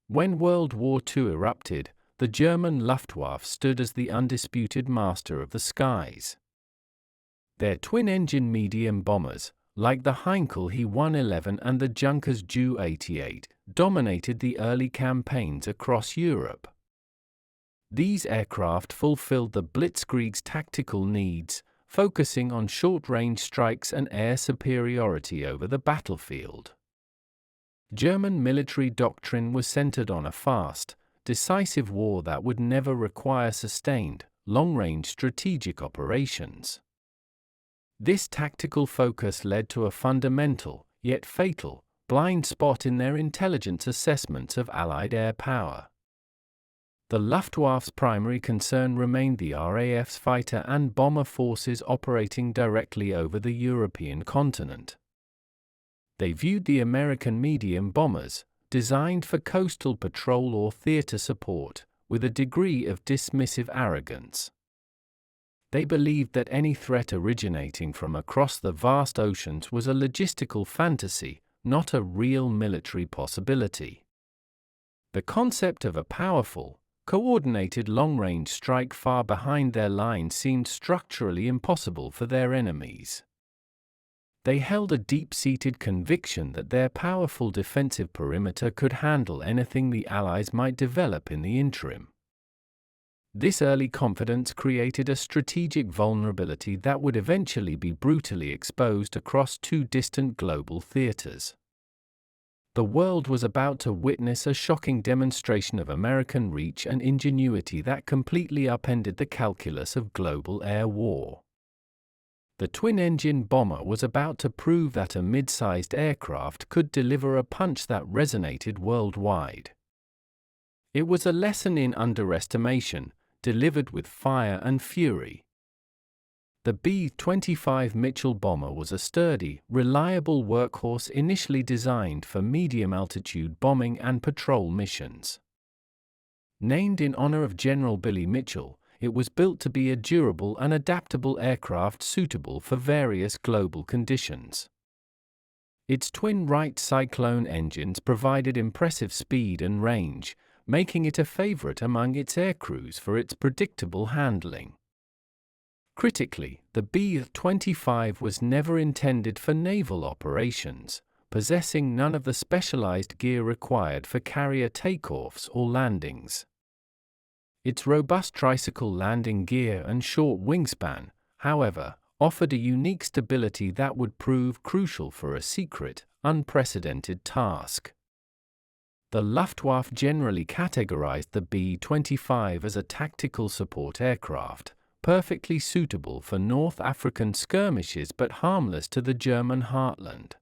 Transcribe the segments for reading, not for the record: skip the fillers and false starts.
When World War II erupted, the German Luftwaffe stood as the undisputed master of the skies. Their twin-engine medium bombers, like the Heinkel He-111 and the Junkers Ju-88, dominated the early campaigns across Europe. These aircraft fulfilled the Blitzkrieg's tactical needs, focusing on short-range strikes and air superiority over the battlefield. German military doctrine was centered on a fast, decisive war that would never require sustained, long-range strategic operations. This tactical focus led to a fundamental, yet fatal, blind spot in their intelligence assessments of Allied air power. The Luftwaffe's primary concern remained the RAF's fighter and bomber forces operating directly over the European continent. They viewed the American medium bombers, designed for coastal patrol or theater support, with a degree of dismissive arrogance. They believed that any threat originating from across the vast oceans was a logistical fantasy, not a real military possibility. The concept of a powerful, coordinated long-range strike far behind their lines seemed structurally impossible for their enemies. They held a deep-seated conviction that their powerful defensive perimeter could handle anything the Allies might develop in the interim. This early confidence created a strategic vulnerability that would eventually be brutally exposed across two distant global theaters. The world was about to witness a shocking demonstration of American reach and ingenuity that completely upended the calculus of global air war. The twin-engine bomber was about to prove that a mid-sized aircraft could deliver a punch that resonated worldwide. It was a lesson in underestimation, delivered with fire and fury. The B-25 Mitchell bomber was a sturdy, reliable workhorse initially designed for medium-altitude bombing and patrol missions. Named in honor of General Billy Mitchell, it was built to be a durable and adaptable aircraft suitable for various global conditions. Its twin Wright Cyclone engines provided impressive speed and range, making it a favorite among its aircrews for its predictable handling. Critically, the B-25 was never intended for naval operations, possessing none of the specialized gear required for carrier takeoffs or landings. Its robust tricycle landing gear and short wingspan, however, offered a unique stability that would prove crucial for a secret, unprecedented task. The Luftwaffe generally categorized the B-25 as a tactical support aircraft, perfectly suitable for North African skirmishes but harmless to the German heartland.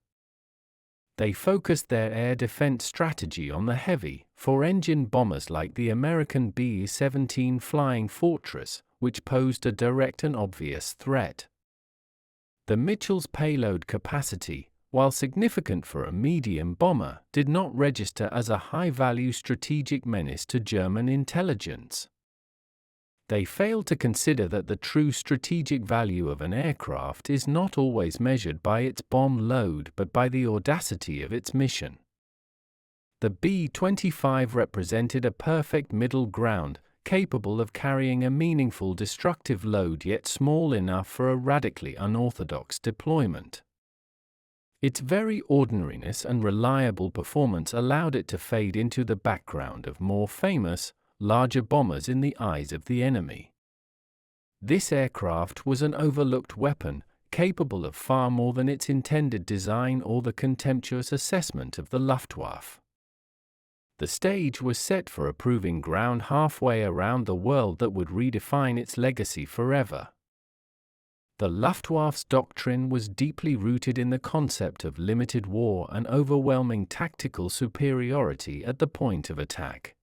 They focused their air defense strategy on the heavy, four-engine bombers like the American B-17 Flying Fortress, which posed a direct and obvious threat. The Mitchell's payload capacity, while significant for a medium bomber, did not register as a high-value strategic menace to German intelligence. They failed to consider that the true strategic value of an aircraft is not always measured by its bomb load but by the audacity of its mission. The B-25 represented a perfect middle ground, capable of carrying a meaningful destructive load yet small enough for a radically unorthodox deployment. Its very ordinariness and reliable performance allowed it to fade into the background of more famous, larger bombers in the eyes of the enemy. This aircraft was an overlooked weapon, capable of far more than its intended design or the contemptuous assessment of the Luftwaffe. The stage was set for a proving ground halfway around the world that would redefine its legacy forever. The Luftwaffe's doctrine was deeply rooted in the concept of limited war and overwhelming tactical superiority at the point of attack.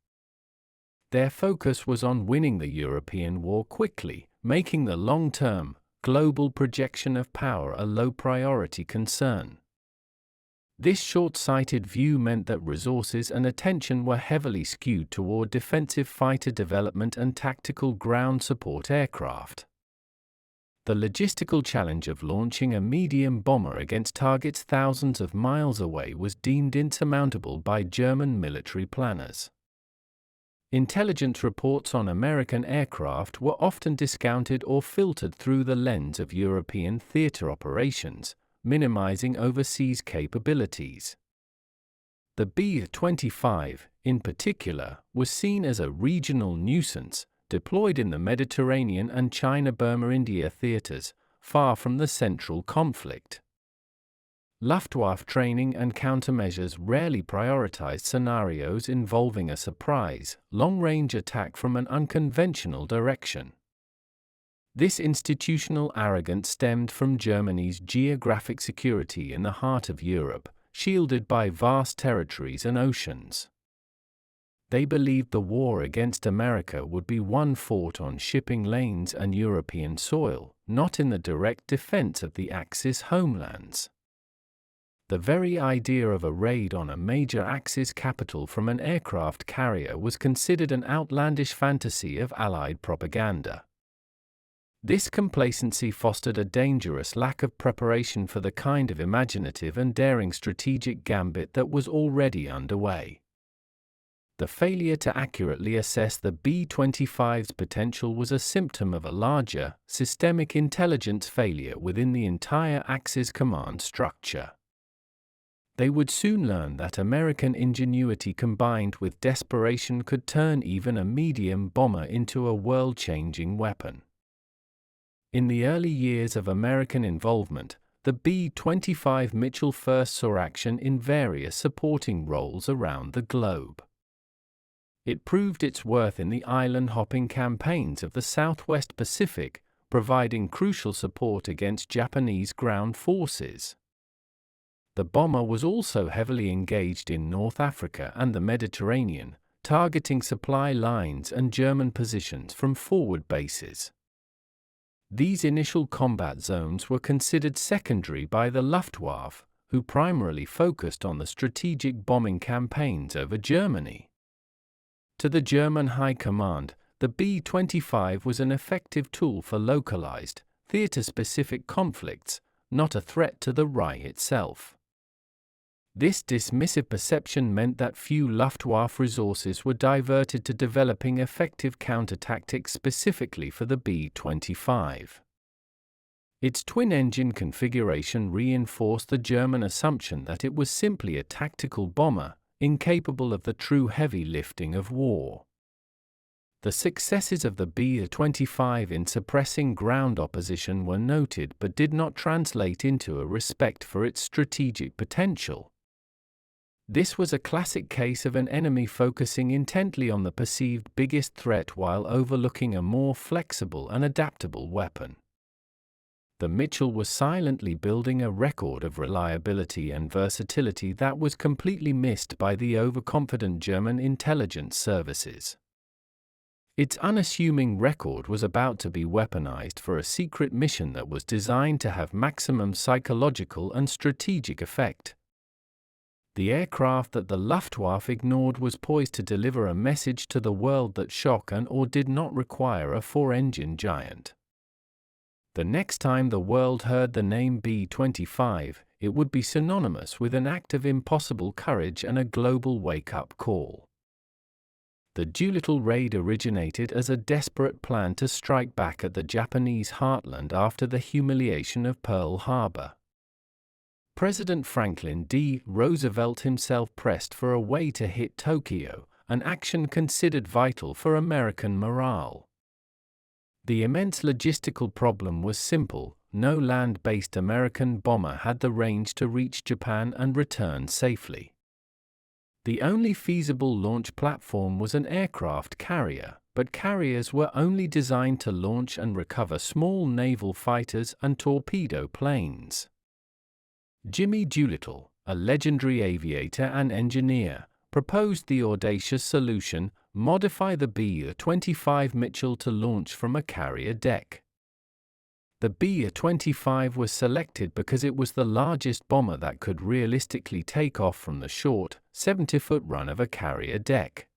Their focus was on winning the European war quickly, making the long-term, global projection of power a low-priority concern. This short-sighted view meant that resources and attention were heavily skewed toward defensive fighter development and tactical ground support aircraft. The logistical challenge of launching a medium bomber against targets thousands of miles away was deemed insurmountable by German military planners. Intelligence reports on American aircraft were often discounted or filtered through the lens of European theater operations, minimizing overseas capabilities. The B-25, in particular, was seen as a regional nuisance, deployed in the Mediterranean and China-Burma-India theaters, far from the central conflict. Luftwaffe training and countermeasures rarely prioritized scenarios involving a surprise, long-range attack from an unconventional direction. This institutional arrogance stemmed from Germany's geographic security in the heart of Europe, shielded by vast territories and oceans. They believed the war against America would be one fought on shipping lanes and European soil, not in the direct defense of the Axis homelands. The very idea of a raid on a major Axis capital from an aircraft carrier was considered an outlandish fantasy of Allied propaganda. This complacency fostered a dangerous lack of preparation for the kind of imaginative and daring strategic gambit that was already underway. The failure to accurately assess the B-25's potential was a symptom of a larger, systemic intelligence failure within the entire Axis command structure. They would soon learn that American ingenuity combined with desperation could turn even a medium bomber into a world-changing weapon. In the early years of American involvement, the B-25 Mitchell first saw action in various supporting roles around the globe. It proved its worth in the island-hopping campaigns of the Southwest Pacific, providing crucial support against Japanese ground forces. The bomber was also heavily engaged in North Africa and the Mediterranean, targeting supply lines and German positions from forward bases. These initial combat zones were considered secondary by the Luftwaffe, who primarily focused on the strategic bombing campaigns over Germany. To the German High Command, the B-25 was an effective tool for localized, theater-specific conflicts, not a threat to the Reich itself. This dismissive perception meant that few Luftwaffe resources were diverted to developing effective counter-tactics specifically for the B-25. Its twin-engine configuration reinforced the German assumption that it was simply a tactical bomber, incapable of the true heavy lifting of war. The successes of the B-25 in suppressing ground opposition were noted but did not translate into a respect for its strategic potential. This was a classic case of an enemy focusing intently on the perceived biggest threat while overlooking a more flexible and adaptable weapon. The Mitchell was silently building a record of reliability and versatility that was completely missed by the overconfident German intelligence services. Its unassuming record was about to be weaponized for a secret mission that was designed to have maximum psychological and strategic effect. The aircraft that the Luftwaffe ignored was poised to deliver a message to the world that shock and or did not require a four-engine giant. The next time the world heard the name B-25, it would be synonymous with an act of impossible courage and a global wake-up call. The Doolittle raid originated as a desperate plan to strike back at the Japanese heartland after the humiliation of Pearl Harbor. President Franklin D. Roosevelt himself pressed for a way to hit Tokyo, an action considered vital for American morale. The immense logistical problem was simple: no land-based American bomber had the range to reach Japan and return safely. The only feasible launch platform was an aircraft carrier, but carriers were only designed to launch and recover small naval fighters and torpedo planes. Jimmy Doolittle, a legendary aviator and engineer, proposed the audacious solution: modify the B-25 Mitchell to launch from a carrier deck. The B-25 was selected because it was the largest bomber that could realistically take off from the short, 70-foot run of a carrier deck.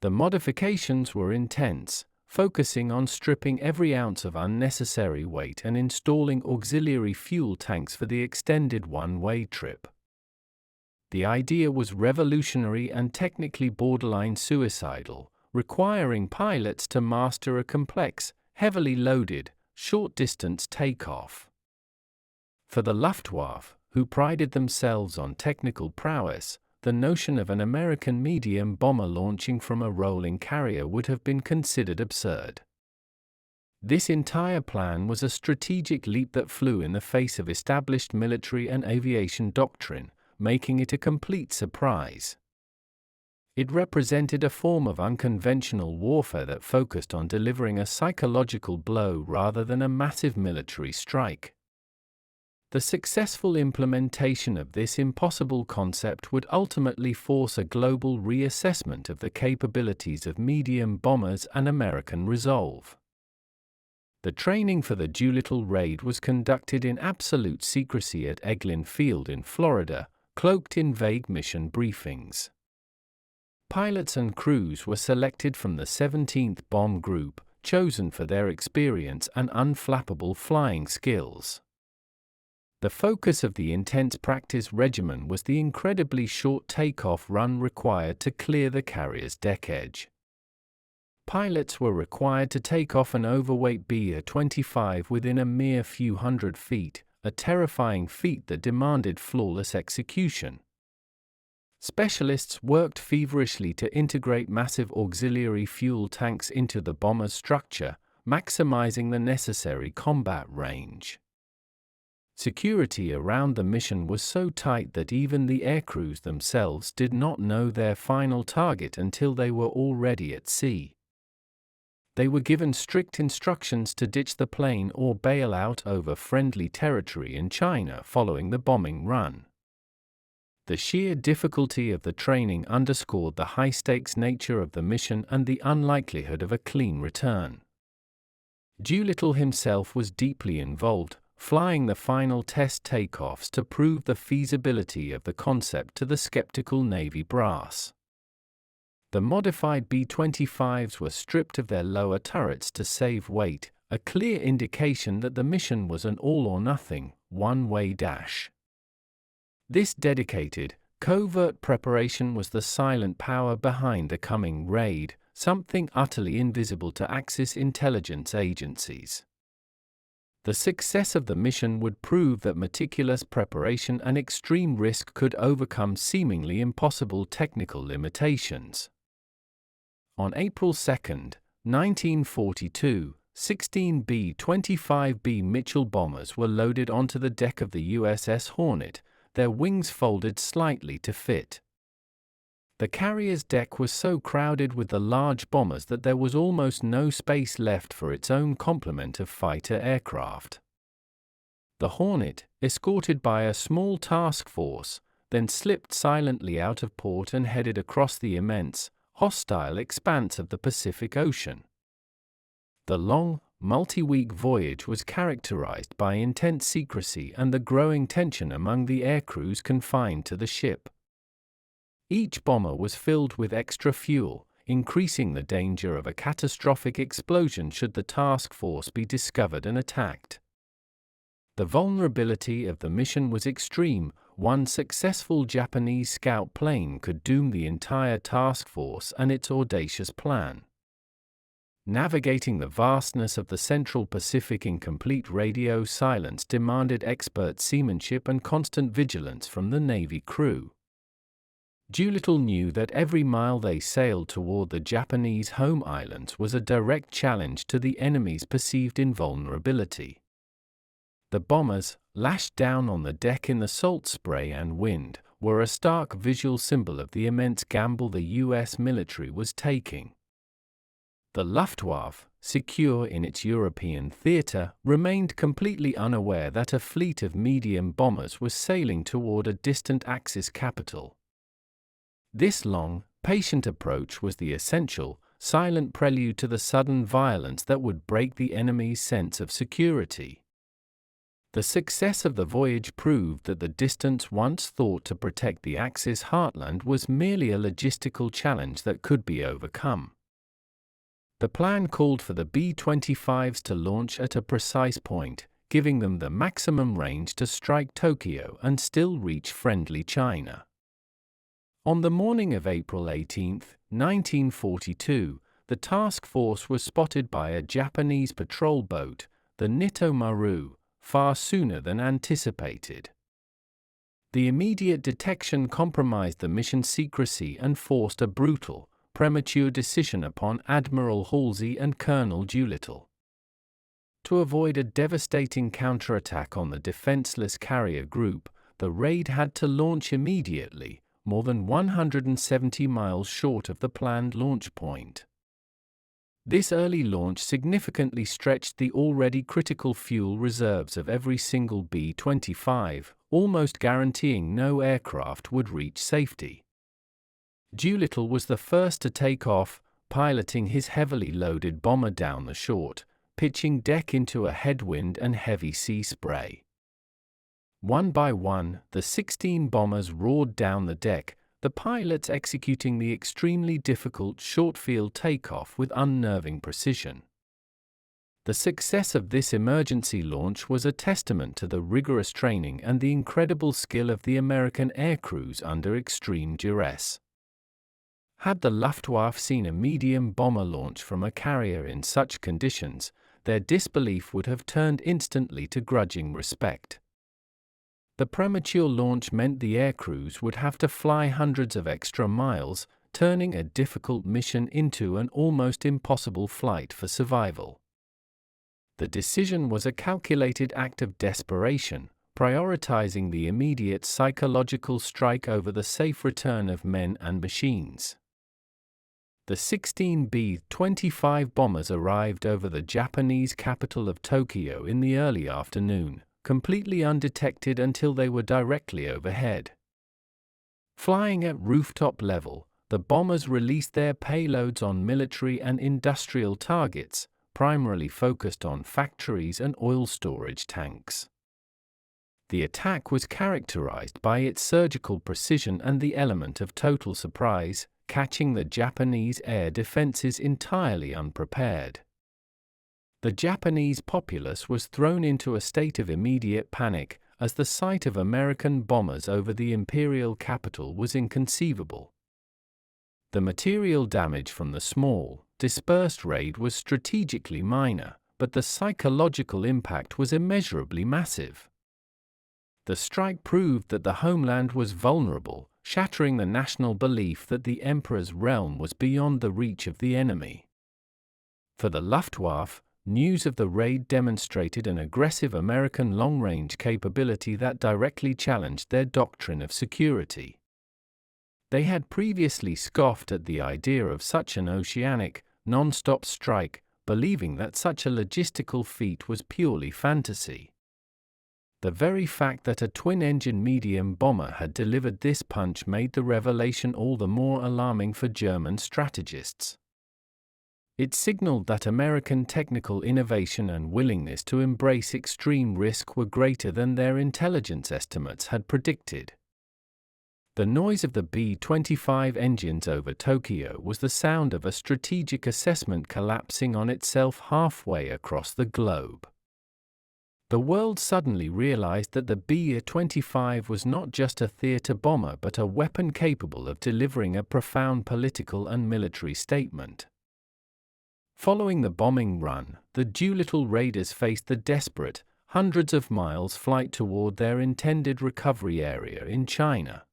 The modifications were intense: focusing on stripping every ounce of unnecessary weight and installing auxiliary fuel tanks for the extended one-way trip. The idea was revolutionary and technically borderline suicidal, requiring pilots to master a complex, heavily loaded, short-distance takeoff. For the Luftwaffe, who prided themselves on technical prowess, the notion of an American medium bomber launching from a rolling carrier would have been considered absurd. This entire plan was a strategic leap that flew in the face of established military and aviation doctrine, making it a complete surprise. It represented a form of unconventional warfare that focused on delivering a psychological blow rather than a massive military strike. The successful implementation of this impossible concept would ultimately force a global reassessment of the capabilities of medium bombers and American resolve. The training for the Doolittle raid was conducted in absolute secrecy at Eglin Field in Florida, cloaked in vague mission briefings. Pilots and crews were selected from the 17th Bomb Group, chosen for their experience and unflappable flying skills. The focus of the intense practice regimen was the incredibly short takeoff run required to clear the carrier's deck edge. Pilots were required to take off an overweight BA-25 within a mere few hundred feet, a terrifying feat that demanded flawless execution. Specialists worked feverishly to integrate massive auxiliary fuel tanks into the bomber's structure, maximizing the necessary combat range. Security around the mission was so tight that even the aircrews themselves did not know their final target until they were already at sea. They were given strict instructions to ditch the plane or bail out over friendly territory in China following the bombing run. The sheer difficulty of the training underscored the high-stakes nature of the mission and the unlikelihood of a clean return. Doolittle himself was deeply involved, flying the final test takeoffs to prove the feasibility of the concept to the skeptical Navy brass. The modified B-25s were stripped of their lower turrets to save weight, a clear indication that the mission was an all-or-nothing, one-way dash. This dedicated, covert preparation was the silent power behind the coming raid, something utterly invisible to Axis intelligence agencies. The success of the mission would prove that meticulous preparation and extreme risk could overcome seemingly impossible technical limitations. On April 2, 1942, 16 B-25B Mitchell bombers were loaded onto the deck of the USS Hornet, their wings folded slightly to fit. The carrier's deck was so crowded with the large bombers that there was almost no space left for its own complement of fighter aircraft. The Hornet, escorted by a small task force, then slipped silently out of port and headed across the immense, hostile expanse of the Pacific Ocean. The long, multi-week voyage was characterized by intense secrecy and the growing tension among the aircrews confined to the ship. Each bomber was filled with extra fuel, increasing the danger of a catastrophic explosion should the task force be discovered and attacked. The vulnerability of the mission was extreme. One successful Japanese scout plane could doom the entire task force and its audacious plan. Navigating the vastness of the Central Pacific in complete radio silence demanded expert seamanship and constant vigilance from the Navy crew. Doolittle knew that every mile they sailed toward the Japanese home islands was a direct challenge to the enemy's perceived invulnerability. The bombers, lashed down on the deck in the salt spray and wind, were a stark visual symbol of the immense gamble the U.S. military was taking. The Luftwaffe, secure in its European theater, remained completely unaware that a fleet of medium bombers was sailing toward a distant Axis capital. This long, patient approach was the essential, silent prelude to the sudden violence that would break the enemy's sense of security. The success of the voyage proved that the distance once thought to protect the Axis heartland was merely a logistical challenge that could be overcome. The plan called for the B-25s to launch at a precise point, giving them the maximum range to strike Tokyo and still reach friendly China. On the morning of April 18, 1942, the task force was spotted by a Japanese patrol boat, the Nito Maru, far sooner than anticipated. The immediate detection compromised the mission's secrecy and forced a brutal, premature decision upon Admiral Halsey and Colonel Doolittle. To avoid a devastating counterattack on the defenseless carrier group, the raid had to launch immediately, more than 170 miles short of the planned launch point. This early launch significantly stretched the already critical fuel reserves of every single B-25, almost guaranteeing no aircraft would reach safety. Doolittle was the first to take off, piloting his heavily loaded bomber down the short, pitching deck into a headwind and heavy sea spray. One by one, the 16 bombers roared down the deck, the pilots executing the extremely difficult short-field takeoff with unnerving precision. The success of this emergency launch was a testament to the rigorous training and the incredible skill of the American air crews under extreme duress. Had the Luftwaffe seen a medium bomber launch from a carrier in such conditions, their disbelief would have turned instantly to grudging respect. The premature launch meant the air crews would have to fly hundreds of extra miles, turning a difficult mission into an almost impossible flight for survival. The decision was a calculated act of desperation, prioritizing the immediate psychological strike over the safe return of men and machines. The 16 B-25 bombers arrived over the Japanese capital of Tokyo in the early afternoon, completely undetected until they were directly overhead. Flying at rooftop level, the bombers released their payloads on military and industrial targets, primarily focused on factories and oil storage tanks. The attack was characterized by its surgical precision and the element of total surprise, catching the Japanese air defenses entirely unprepared. The Japanese populace was thrown into a state of immediate panic, as the sight of American bombers over the imperial capital was inconceivable. The material damage from the small, dispersed raid was strategically minor, but the psychological impact was immeasurably massive. The strike proved that the homeland was vulnerable, shattering the national belief that the emperor's realm was beyond the reach of the enemy. For the Luftwaffe, news of the raid demonstrated an aggressive American long-range capability that directly challenged their doctrine of security. They had previously scoffed at the idea of such an oceanic, non-stop strike, believing that such a logistical feat was purely fantasy. The very fact that a twin-engine medium bomber had delivered this punch made the revelation all the more alarming for German strategists. It signaled that American technical innovation and willingness to embrace extreme risk were greater than their intelligence estimates had predicted. The noise of the B-25 engines over Tokyo was the sound of a strategic assessment collapsing on itself halfway across the globe. The world suddenly realized that the B-25 was not just a theater bomber but a weapon capable of delivering a profound political and military statement. Following the bombing run, the Doolittle Raiders faced the desperate, hundreds of miles flight toward their intended recovery area in China.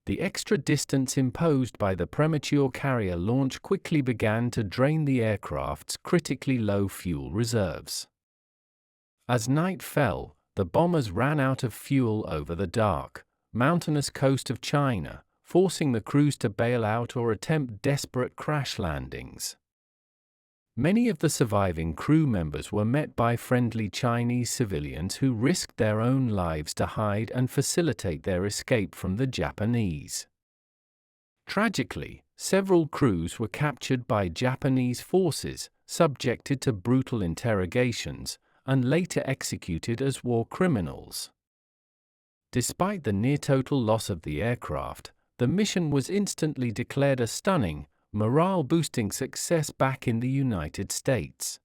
The extra distance imposed by the premature carrier launch quickly began to drain the aircraft's critically low fuel reserves. As night fell, the bombers ran out of fuel over the dark, mountainous coast of China, forcing the crews to bail out or attempt desperate crash landings. Many of the surviving crew members were met by friendly Chinese civilians who risked their own lives to hide and facilitate their escape from the Japanese. Tragically, several crews were captured by Japanese forces, subjected to brutal interrogations, and later executed as war criminals. Despite the near-total loss of the aircraft, the mission was instantly declared a stunning, morale-boosting success back in the United States.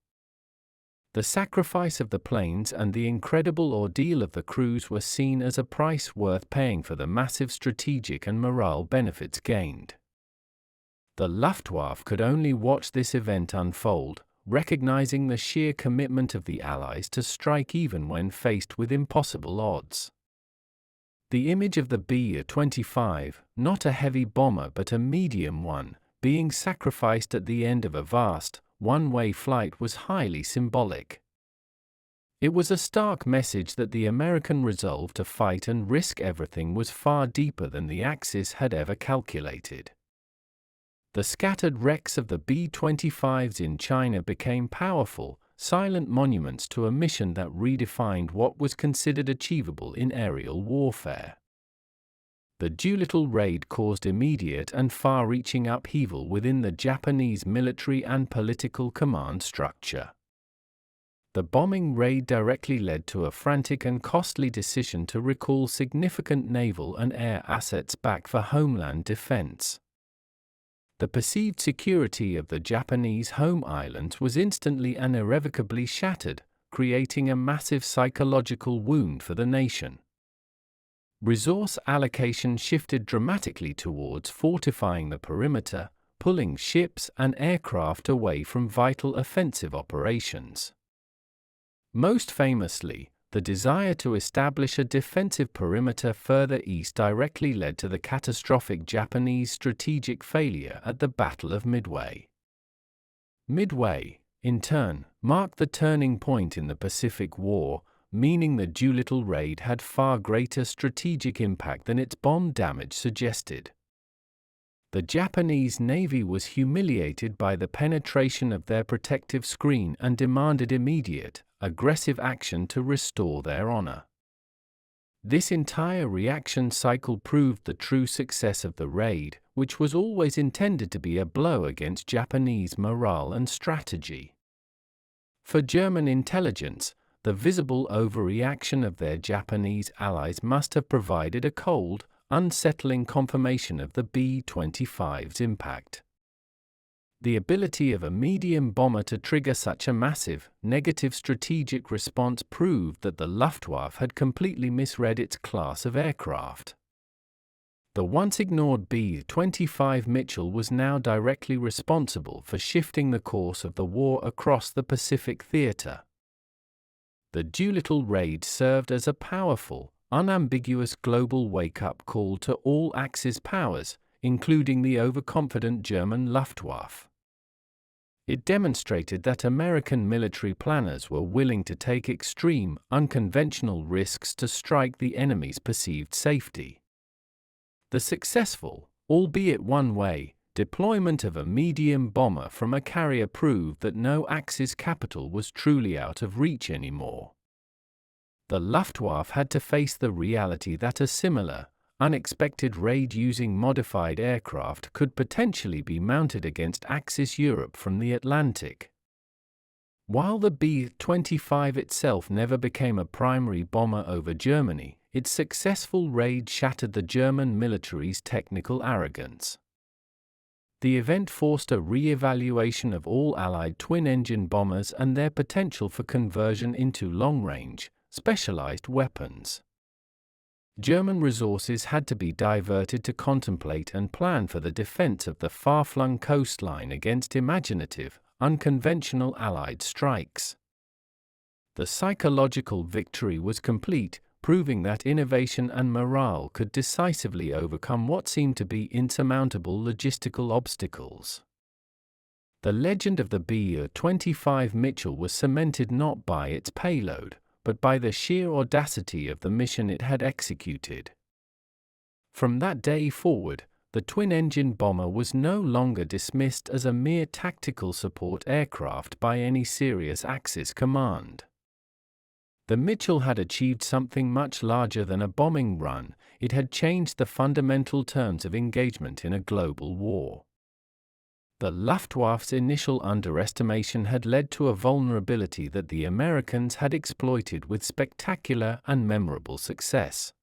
The sacrifice of the planes and the incredible ordeal of the crews were seen as a price worth paying for the massive strategic and morale benefits gained. The Luftwaffe could only watch this event unfold, recognizing the sheer commitment of the Allies to strike even when faced with impossible odds. The image of the B-25, not a heavy bomber but a medium one, being sacrificed at the end of a vast, one-way flight was highly symbolic. It was a stark message that the American resolve to fight and risk everything was far deeper than the Axis had ever calculated. The scattered wrecks of the B-25s in China became powerful, silent monuments to a mission that redefined what was considered achievable in aerial warfare. The Doolittle raid caused immediate and far-reaching upheaval within the Japanese military and political command structure. The bombing raid directly led to a frantic and costly decision to recall significant naval and air assets back for homeland defense. The perceived security of the Japanese home islands was instantly and irrevocably shattered, creating a massive psychological wound for the nation. Resource allocation shifted dramatically towards fortifying the perimeter, pulling ships and aircraft away from vital offensive operations. Most famously, the desire to establish a defensive perimeter further east directly led to the catastrophic Japanese strategic failure at the Battle of Midway. Midway, in turn, marked the turning point in the Pacific War, meaning the Doolittle raid had far greater strategic impact than its bomb damage suggested. The Japanese Navy was humiliated by the penetration of their protective screen and demanded immediate, aggressive action to restore their honor. This entire reaction cycle proved the true success of the raid, which was always intended to be a blow against Japanese morale and strategy. For German intelligence, the visible overreaction of their Japanese allies must have provided a cold, unsettling confirmation of the B-25's impact. The ability of a medium bomber to trigger such a massive, negative strategic response proved that the Luftwaffe had completely misread its class of aircraft. The once ignored B-25 Mitchell was now directly responsible for shifting the course of the war across the Pacific theater. The Doolittle raid served as a powerful, unambiguous global wake-up call to all Axis powers, including the overconfident German Luftwaffe. It demonstrated that American military planners were willing to take extreme, unconventional risks to strike the enemy's perceived safety. The successful, albeit one-way, deployment of a medium bomber from a carrier proved that no Axis capital was truly out of reach anymore. The Luftwaffe had to face the reality that a similar, unexpected raid using modified aircraft could potentially be mounted against Axis Europe from the Atlantic. While the B-25 itself never became a primary bomber over Germany, its successful raid shattered the German military's technical arrogance. The event forced a re-evaluation of all Allied twin-engine bombers and their potential for conversion into long-range, specialized weapons. German resources had to be diverted to contemplate and plan for the defense of the far-flung coastline against imaginative, unconventional Allied strikes. The psychological victory was complete, proving that innovation and morale could decisively overcome what seemed to be insurmountable logistical obstacles. The legend of the B-25 Mitchell was cemented not by its payload, but by the sheer audacity of the mission it had executed. From that day forward, the twin-engine bomber was no longer dismissed as a mere tactical support aircraft by any serious Axis command. The Mitchell had achieved something much larger than a bombing run. It had changed the fundamental terms of engagement in a global war. The Luftwaffe's initial underestimation had led to a vulnerability that the Americans had exploited with spectacular and memorable success.